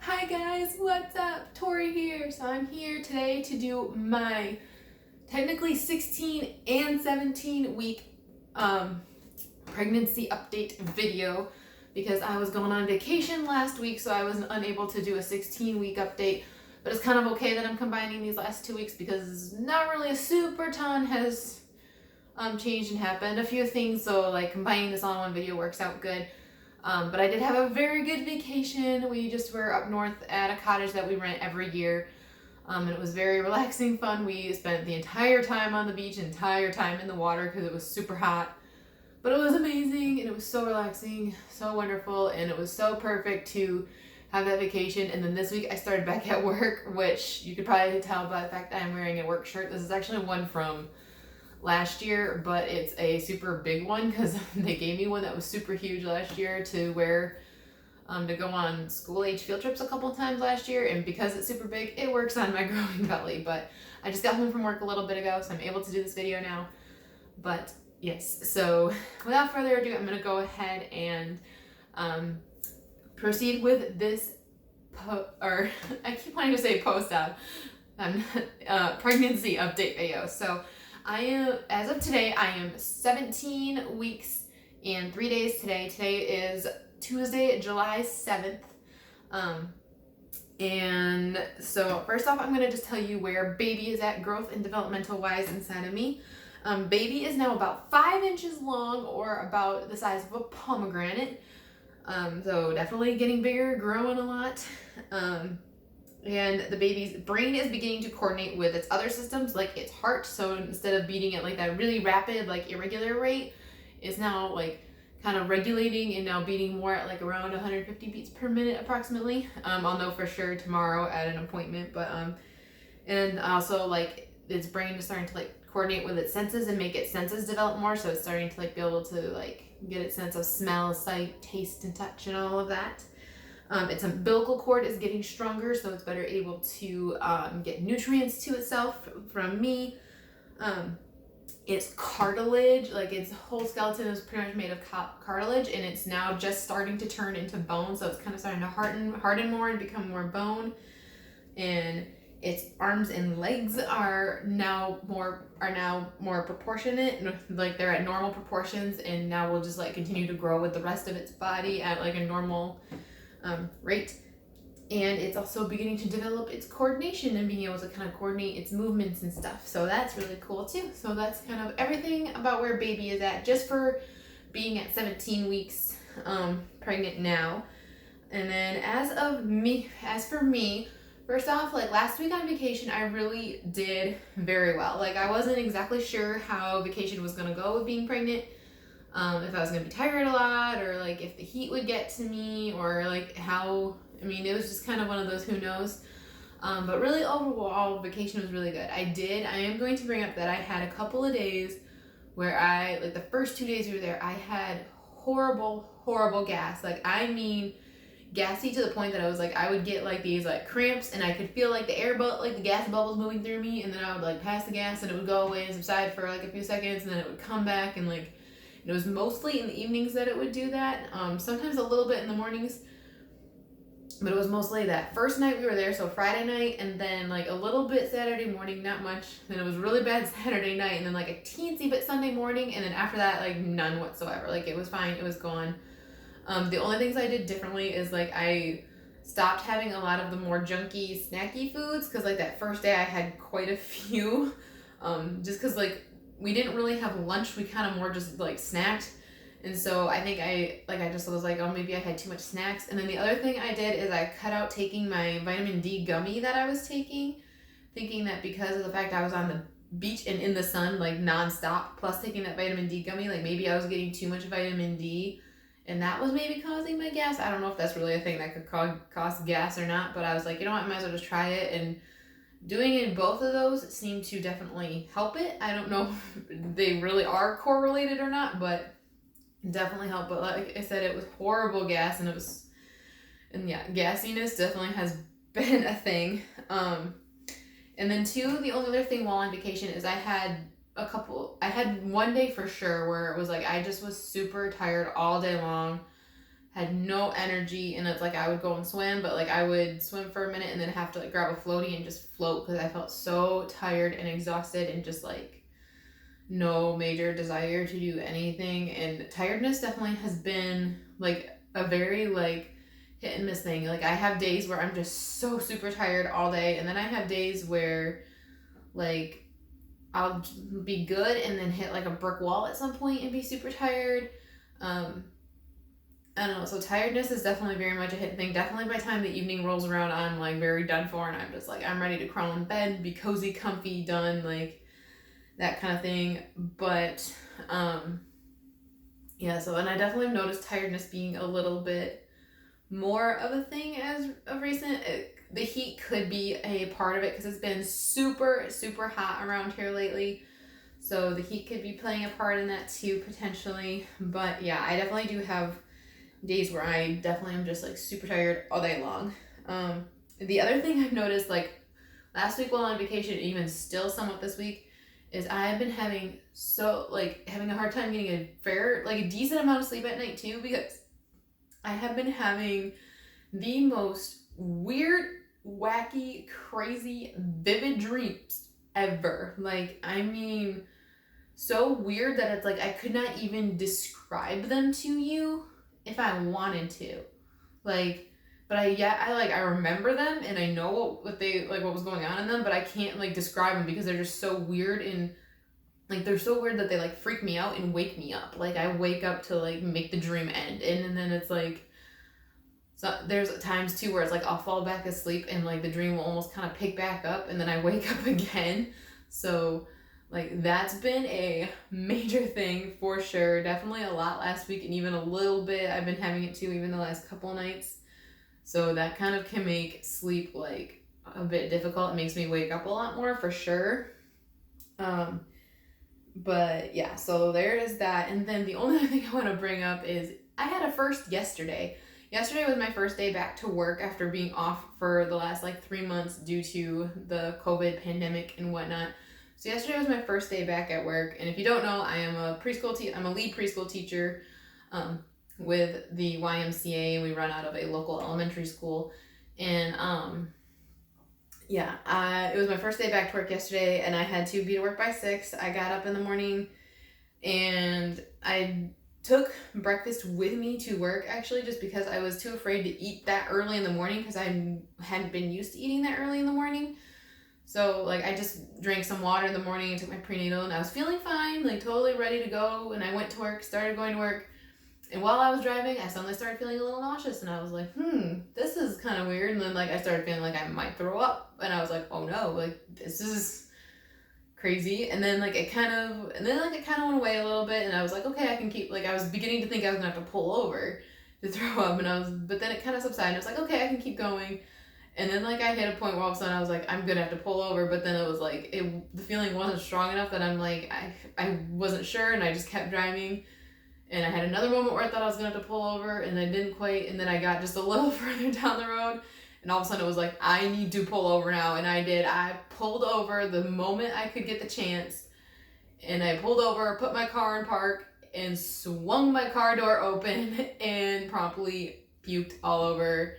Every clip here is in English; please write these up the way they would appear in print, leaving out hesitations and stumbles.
Hi guys, what's up? Tori here. So I'm here today to do my technically 16 and 17 week pregnancy update video because I was going on vacation last week, so I was unable to do a 16-week update. But it's kind of okay that I'm combining these last 2 weeks because not really a super ton has changed and happened. A few things, so like combining this all in one video works out good. But I did have a very good vacation. We just were up north at a cottage that we rent every year. And it was very relaxing, fun. We spent the entire time on the beach, entire time in the water because it was super hot. But it was amazing and it was so relaxing, so wonderful, and it was so perfect to have that vacation. And then this week I started back at work, which you could probably tell by the fact that I'm wearing a work shirt. This is actually one from last year, but it's a super big one because they gave me one that was super huge last year to wear to go on school age field trips a couple of times last year, and because it's super big it works on my growing belly. But I just got home from work a little bit ago, so I'm able to do this video now. But yes, so without further ado, I'm gonna go ahead and proceed with this I keep wanting to say post-op pregnancy update video. So I am, as of today, I am 17 weeks and 3 days today. Today is Tuesday, July 7th. And so first off, I'm going to just tell you where baby is at growth and developmental wise inside of me. Baby is now about 5 inches long, or about the size of a pomegranate. So definitely getting bigger, growing a lot. And the baby's brain is beginning to coordinate with its other systems, like its heart. So instead of beating at like that really rapid, like irregular rate, it's now like kind of regulating and now beating more at like around 150 beats per minute approximately. I'll know for sure tomorrow at an appointment, but and also like its brain is starting to like coordinate with its senses and make its senses develop more. So it's starting to like be able to like get its sense of smell, sight, taste, and touch and all of that. Its umbilical cord is getting stronger, so it's better able to get nutrients to itself from me. Its cartilage, like its whole skeleton is pretty much made of cartilage, and it's now just starting to turn into bone, so it's kind of starting to harden more and become more bone. And its arms and legs are now more proportionate, like they're at normal proportions, and now will just like continue to grow with the rest of its body at like a normal rate. And it's also beginning to develop its coordination and being able to kind of coordinate its movements and stuff. So that's really cool too. So that's kind of everything about where baby is at, just for being at 17 weeks pregnant now. And then as for me, first off, like last week on vacation, I really did very well. Like I wasn't exactly sure how vacation was gonna go with being pregnant. If I was gonna be tired a lot, or like if the heat would get to me, or like how, I mean, it was just kind of one of those who knows. But really overall, vacation was really good. I am going to bring up that I had a couple of days where like the first 2 days we were there, I had horrible gas. Like, I mean, gassy to the point that I was like, I would get like these like cramps, and I could feel like the gas bubbles moving through me, and then I would like pass the gas and it would go away and subside for like a few seconds, and then it would come back, and like, it was mostly in the evenings that it would do that. Sometimes a little bit in the mornings, but it was mostly that first night we were there, so Friday night, and then like a little bit Saturday morning, not much. Then it was really bad Saturday night, and then like a teensy bit Sunday morning, and then after that, like none whatsoever. Like it was fine, it was gone. The only things I did differently is like I stopped having a lot of the more junky, snacky foods, because like that first day I had quite a few, just because like we didn't really have lunch, we kind of more just like snacked. And so I think I just was like, oh, maybe I had too much snacks. And then the other thing I did is I cut out taking my vitamin D gummy that I was taking, thinking that because of the fact I was on the beach and in the sun like nonstop, plus taking that vitamin D gummy, like maybe I was getting too much vitamin D, and that was maybe causing my gas. I don't know if that's really a thing that could cause gas or not, but I was like, you know what, I might as well just try it. And doing it in both of those seemed to definitely help it. I don't know if they really are correlated or not, but definitely helped. But like I said, it was horrible gas, and yeah, gassiness definitely has been a thing. And then two, the only other thing while on vacation is I had one day for sure where it was like I just was super tired all day long. had no energy, and it's like I would go and swim, but like I would swim for a minute and then have to like grab a floaty and just float because I felt so tired and exhausted and just like no major desire to do anything. And tiredness definitely has been like a very like hit and miss thing. Like I have days where I'm just so super tired all day, and then I have days where like I'll be good and then hit like a brick wall at some point and be super tired. I don't know. So tiredness is definitely very much a hit thing. Definitely by the time the evening rolls around, I'm like very done for, and I'm just like I'm ready to crawl in bed, be cozy, comfy, done, like that kind of thing. But yeah. So and I definitely have noticed tiredness being a little bit more of a thing as of recent. The heat could be a part of it because it's been super super hot around here lately. So the heat could be playing a part in that too potentially. But yeah, I definitely do have days where I definitely am just like super tired all day long. The other thing I've noticed like last week while on vacation, even still somewhat this week, is I've been having having a hard time getting a decent amount of sleep at night too, because I have been having the most weird, wacky, crazy, vivid dreams ever. Like, I mean, so weird that it's like I could not even describe them to you if I wanted to. Like, but I remember them and I know what was going on in them, but I can't like describe them because they're just so weird, and like they're so weird that they like freak me out and wake me up. Like I wake up to like make the dream end, and then it's like, so there's times too where it's like I'll fall back asleep and like the dream will almost kind of pick back up and then I wake up again. So like that's been a major thing for sure. Definitely a lot last week, and even a little bit I've been having it too even the last couple nights. So that kind of can make sleep like a bit difficult. It makes me wake up a lot more for sure. But yeah, so there is that. And then the only other thing I want to bring up is I had a first yesterday. Yesterday was my first day back to work after being off for the last like 3 months due to the COVID pandemic and whatnot. So yesterday was my first day back at work. And if you don't know, I am I'm a lead preschool teacher with the YMCA. We run out of a local elementary school. And it was my first day back to work yesterday, and I had to be to work by 6. I got up in the morning and I took breakfast with me to work, actually, just because I was too afraid to eat that early in the morning because I hadn't been used to eating that early in the morning. So like I just drank some water in the morning and took my prenatal, and I was feeling fine, like totally ready to go. And I went to work, started going to work. And while I was driving, I suddenly started feeling a little nauseous, and I was like, this is kind of weird. And then like I started feeling like I might throw up, and I was like, oh no, like this is crazy. And then it kind of went away a little bit, and I was like, okay, I can keep, like I was beginning to think I was gonna have to pull over to throw up, but then it kind of subsided. I was like, okay, I can keep going. And then like I hit a point where all of a sudden I was like, I'm gonna have to pull over, but then it was like the feeling wasn't strong enough that I'm like I wasn't sure, and I just kept driving. And I had another moment where I thought I was going to have to pull over, and I didn't quite, and then I got just a little further down the road, and all of a sudden it was like, I need to pull over now, and I did. I pulled over the moment I could get the chance, and I pulled over, put my car in park, and swung my car door open, and promptly puked all over.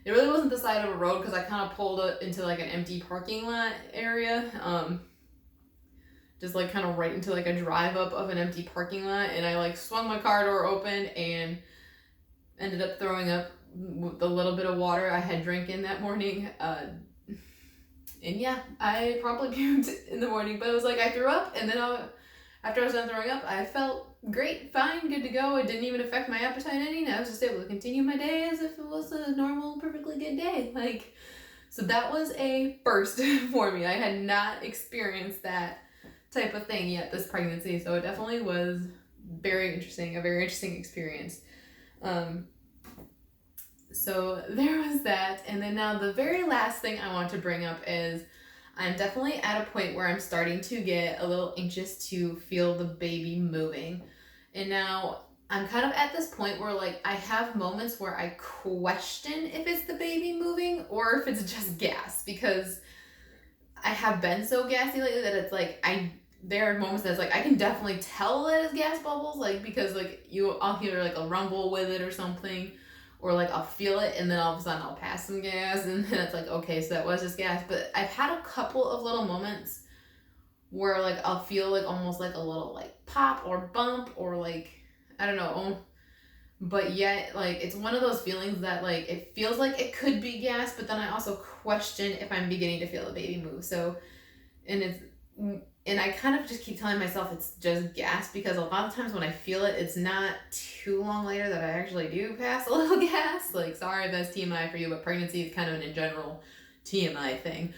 It really wasn't the side of a road, because I kind of pulled it into like an empty parking lot area, just like kind of right into like a drive up of an empty parking lot, and I like swung my car door open and ended up throwing up the little bit of water I had drinking that morning. And yeah, I probably puked in the morning, but it was like I threw up, and then after I was done throwing up, I felt great, fine, good to go. It didn't even affect my appetite any, and I was just able to continue my day as if it was a normal, perfectly good day. So that was a first for me. I had not experienced that type of thing yet this pregnancy, so it definitely was a very interesting experience. So there was that. And then now the very last thing I want to bring up is I'm definitely at a point where I'm starting to get a little anxious to feel the baby moving. And now I'm kind of at this point where like I have moments where I question if it's the baby moving or if it's just gas, because I have been so gassy lately that it's like there are moments that's like I can definitely tell that it's gas bubbles, like because like I'll hear like a rumble with it or something, or like I'll feel it and then all of a sudden I'll pass some gas and then it's like, okay, so that was just gas. But I've had a couple of little moments where like I'll feel like almost like a little like pop or bump or like, I don't know, but yet like it's one of those feelings that like it feels like it could be gas, but then I also question if I'm beginning to feel the baby move. So and I kind of just keep telling myself it's just gas, because a lot of times when I feel it, it's not too long later that I actually do pass a little gas. Like, sorry if that's TMI for you, but pregnancy is kind of an in general TMI thing.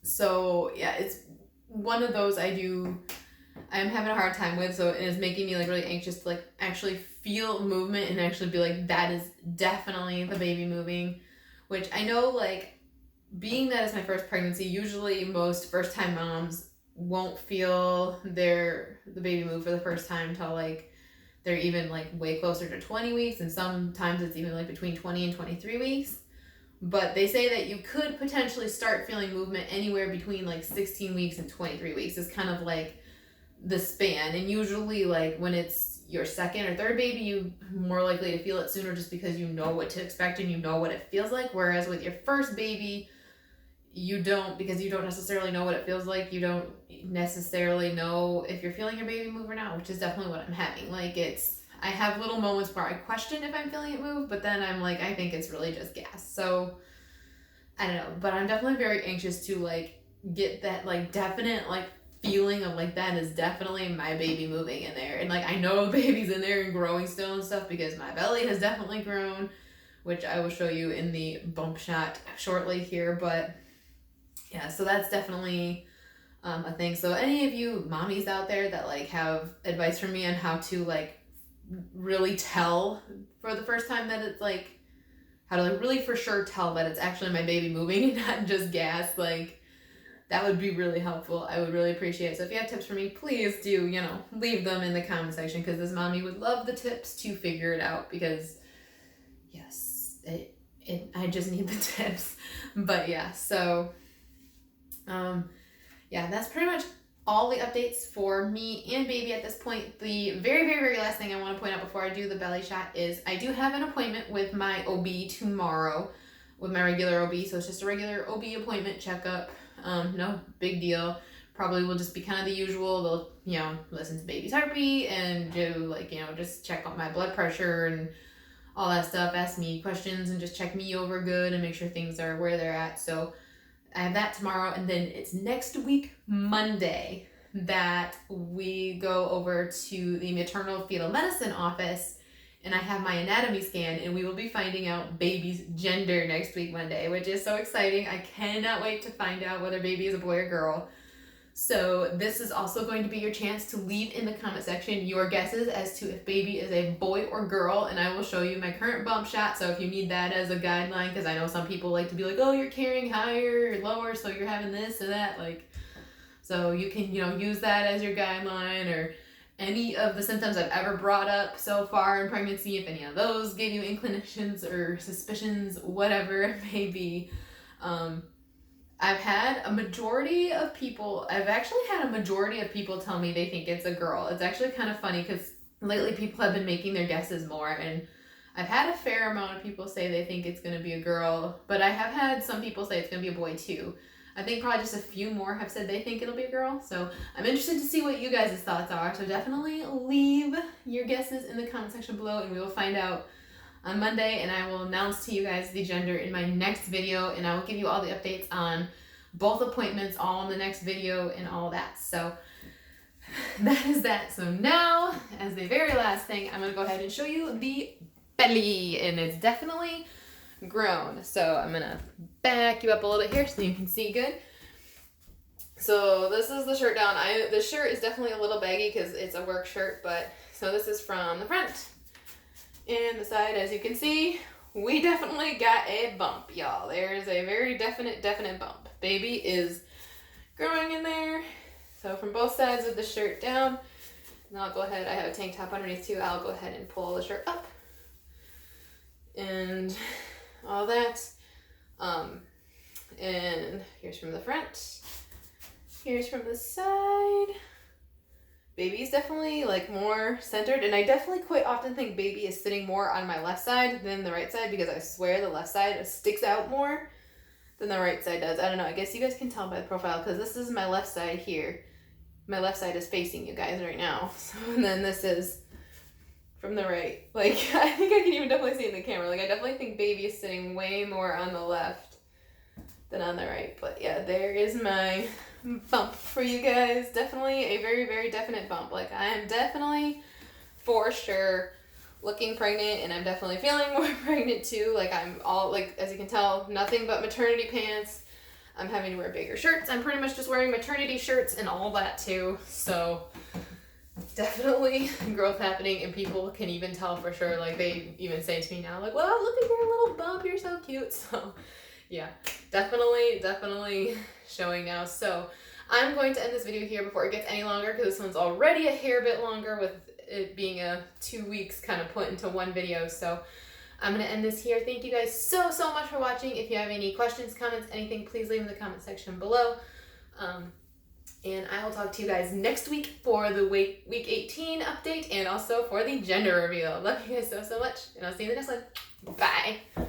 So yeah, it's one of those I'm having a hard time with, so it is making me like really anxious to like actually feel movement and actually be like, that is definitely the baby moving, which I know like, being that it's my first pregnancy, usually most first time moms won't feel the baby move for the first time until like they're even like way closer to 20 weeks, and sometimes it's even like between 20 and 23 weeks. But they say that you could potentially start feeling movement anywhere between like 16 weeks and 23 weeks is kind of like the span. And usually like when it's your second or third baby, you're more likely to feel it sooner just because you know what to expect and you know what it feels like. Whereas with your first baby, you don't, because you don't necessarily know what it feels like. You don't necessarily know if you're feeling your baby move or not, which is definitely what I'm having. Like I have little moments where I question if I'm feeling it move, but then I'm like, I think it's really just gas. So I don't know, but I'm definitely very anxious to like get that like definite like feeling of like, that is definitely my baby moving in there. And like, I know the baby's in there and growing still and stuff because my belly has definitely grown, which I will show you in the bump shot shortly here. But yeah, so that's definitely a thing. So any of you mommies out there that like have advice from me on how to like really tell for the first time that it's like, how to like really for sure tell that it's actually my baby moving and not just gas, like that would be really helpful. I would really appreciate it. So if you have tips for me, please do, leave them in the comment section, because this mommy would love the tips to figure it out, because yes, I just need the tips. But yeah, so yeah, that's pretty much all the updates for me and baby at this point. The very, very, very last thing I want to point out before I do the belly shot is I do have an appointment with my OB tomorrow, with my regular OB. So it's just a regular OB appointment checkup. No big deal. Probably will just be kind of the usual. They'll, listen to baby's heartbeat and do like, just check out my blood pressure and all that stuff. Ask me questions and just check me over good and make sure things are where they're at. So I have that tomorrow, and then it's next week, Monday, that we go over to the maternal fetal medicine office, and I have my anatomy scan, and we will be finding out baby's gender next week, Monday, which is so exciting. I cannot wait to find out whether baby is a boy or girl. So this is also going to be your chance to leave in the comment section your guesses as to if baby is a boy or girl, and I will show you my current bump shot. So if you need that as a guideline, because I know some people like to be like, oh, you're carrying higher or lower, so you're having this or that, like, so you can, use that as your guideline, or any of the symptoms I've ever brought up so far in pregnancy, if any of those gave you inclinations or suspicions, whatever it may be. I've actually had a majority of people tell me they think it's a girl. It's actually kind of funny because lately people have been making their guesses more, and I've had a fair amount of people say they think it's going to be a girl, but I have had some people say it's going to be a boy too. I think probably just a few more have said they think it'll be a girl, so I'm interested to see what you guys' thoughts are. So definitely leave your guesses in the comment section below, and we will find out on Monday, and I will announce to you guys the gender in my next video, and I will give you all the updates on both appointments all in the next video and all that. So that is that. So now, as the very last thing, I'm going to go ahead and show you the belly, and it's definitely grown. So I'm going to back you up a little bit here so you can see good. So this is the shirt down. The shirt is definitely a little baggy because it's a work shirt, but so this is from the front. And the side, as you can see, we definitely got a bump, y'all. There's a very definite bump. Baby is growing in there. So from both sides of the shirt down, and I'll go ahead, I have a tank top underneath too. I'll go ahead and pull the shirt up and all that. And here's from the front. Here's from the side. Baby's definitely like more centered, and I definitely quite often think baby is sitting more on my left side than the right side, because I swear the left side sticks out more than the right side does. I don't know, I guess you guys can tell by the profile, because this is my left side here. My left side is facing you guys right now. So, and then this is from the right. Like, I think I can even definitely see it in the camera. Like, I definitely think baby is sitting way more on the left than on the right. But yeah, there is my bump for you guys. Definitely a very, very definite bump. Like, I am definitely, for sure, looking pregnant, and I'm definitely feeling more pregnant too. Like, I'm all, like, as you can tell, nothing but maternity pants. I'm having to wear bigger shirts. I'm pretty much just wearing maternity shirts and all that too. So definitely growth happening, and people can even tell for sure. Like, they even say to me now, like, "Wow, look at your little bump. You're so cute." So yeah, definitely showing now. So I'm going to end this video here before it gets any longer, because this one's already a hair bit longer with it being a 2 weeks kind of put into one video. So I'm going to end this here. Thank you guys so much for watching. If you have any questions, comments, anything, please leave in the comment section below. And I will talk to you guys next week for the week 18 update, and also for the gender reveal. Love you guys so much, and I'll see you in the next one. Bye.